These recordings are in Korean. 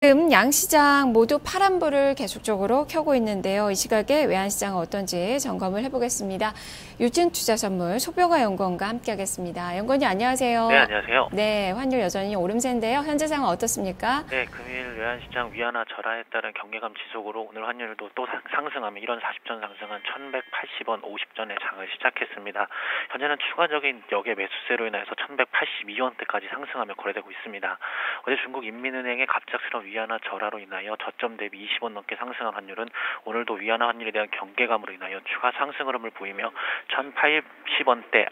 지금 양시장 모두 파란불을 계속적으로 켜고 있는데요. 이 시각에 외환시장은 어떤지 점검을 해보겠습니다. 유진투자선물 소병화 연구원과 함께하겠습니다. 연구원님 안녕하세요. 네, 안녕하세요. 네, 환율 여전히 오름세인데요. 현재 상황 어떻습니까? 네, 금일 외환시장 위안화 절하에 따른 경계감 지속으로 오늘 환율도 또 상승하며 1원 40전 상승한 1180원 50전에 장을 시작했습니다. 현재는 추가적인 역의 매수세로 인해서 1182원대까지 상승하며 거래되고 있습니다. 어제 중국 인민은행의 갑작스러운 위안화 절하로 인하여 저점 대비 20원 넘게 상승한 환율은 오늘도 위안화 환율에 대한 경계감으로 인하여 추가 상승 흐름을 보이며 1180원대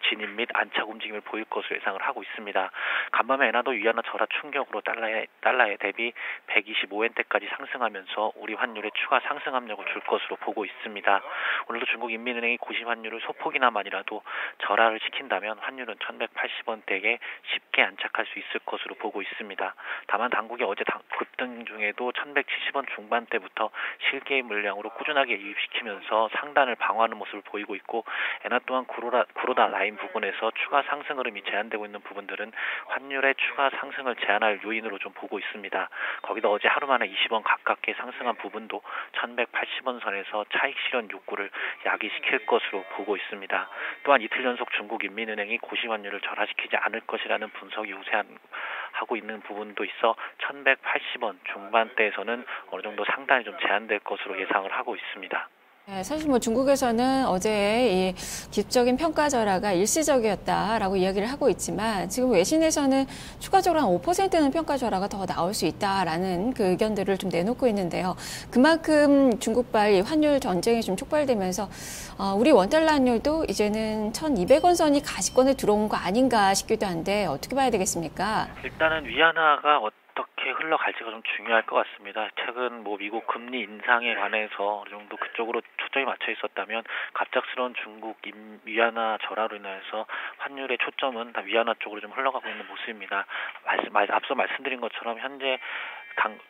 진입 및 안착 움직임을 보일 것으로 예상을 하고 있습니다. 간밤에 엔화도 위안화 절하 충격으로 달러에 대비 125엔대까지 상승하면서 우리 환율에 추가 상승 압력을 줄 것으로 보고 있습니다. 오늘도 중국 인민은행이 고시 환율을 소폭이나마니라도 절하를 시킨다면 환율은 1180원대에 쉽게 안착할 수 있을 것으로 보고 있습니다. 다만 당국이 어제 급등 중에도 1170원 중반대부터 실개의 물량으로 꾸준하게 유입시키면서 상단을 방어하는 모습을 보이고 있고, 엔화 또한 구로다 라인 부분에서 추가 상승 흐름이 제한되고 있는 부분들은 환율의 추가 상승을 제한할 요인으로 좀 보고 있습니다. 거기다 어제 하루 만에 20원 가깝게 상승한 부분도 1180원 선에서 차익 실현 욕구를 야기시킬 것으로 보고 있습니다. 또한 이틀 연속 중국 인민은행이 고시 환율을 절하시키지 않을 것이라는 분석이 우세하고 있는 부분도 있어 1180원 중반대에서는 어느 정도 상단이 좀 제한될 것으로 예상을 하고 있습니다. 네, 사실 중국에서는 어제 이 기술적인 평가 절하가 일시적이었다라고 이야기를 하고 있지만, 지금 외신에서는 추가적으로 한 5%는 평가 절하가 더 나올 수 있다라는 그 의견들을 좀 내놓고 있는데요. 그만큼 중국발 이 환율 전쟁이 좀 촉발되면서 우리 원달러 환율도 이제는 1,200원 선이 가시권에 들어온 거 아닌가 싶기도 한데 어떻게 봐야 되겠습니까? 일단은 위안화가 어떻게 흘러갈지가 좀 중요할 것 같습니다. 최근 미국 금리 인상에 관해서 어느 정도 그쪽으로 초점이 맞춰 있었다면 갑작스러운 중국 위안화 절하로 인해서 환율의 초점은 다 위안화 쪽으로 좀 흘러가고 있는 모습입니다. 앞서 말씀드린 것처럼 현재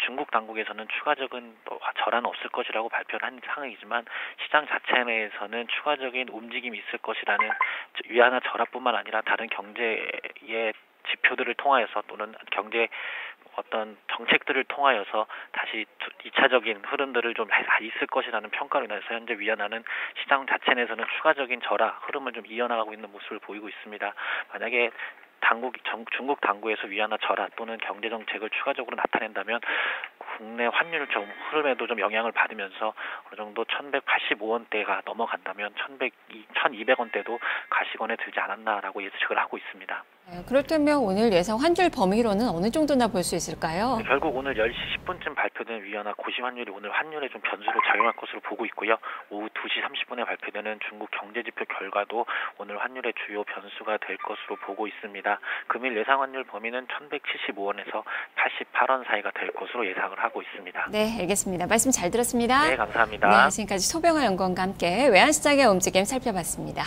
중국 당국에서는 추가적인 절하는 없을 것이라고 발표를 한 상황이지만, 시장 자체 내에서는 추가적인 움직임이 있을 것이라는 위안화 절하뿐만 아니라 다른 경제의 지표들을 통하여서 또는 경제 어떤 정책들을 통하여서 다시 2차적인 흐름들을 좀 있을 것이라는 평가로 인해서 현재 위안화는 시장 자체 내에서는 추가적인 절하 흐름을 좀 이어나가고 있는 모습을 보이고 있습니다. 만약에 중국 당국에서 위안화 절하 또는 경제 정책을 추가적으로 나타낸다면 국내 환율 흐름에도 좀 영향을 받으면서 어느 정도 1185원대가 넘어간다면 1200원대도 가시권에 들지 않았나라고 예측을 하고 있습니다. 네, 그렇다면 오늘 예상 환율 범위로는 어느 정도나 볼 수 있을까요? 네, 결국 오늘 10시 10분쯤 발표된 위안화 고시 환율이 오늘 환율에 좀 변수로 작용할 것으로 보고 있고요. 오후 2시 30분에 발표되는 중국 경제지표 결과도 오늘 환율의 주요 변수가 될 것으로 보고 있습니다. 금일 예상 환율 범위는 1175원에서 88원 사이가 될 것으로 예상을 하고 있습니다. 네, 알겠습니다. 말씀 잘 들었습니다. 네, 감사합니다. 네, 지금까지 소병화 연구원과 함께 외환시장의 움직임 살펴봤습니다.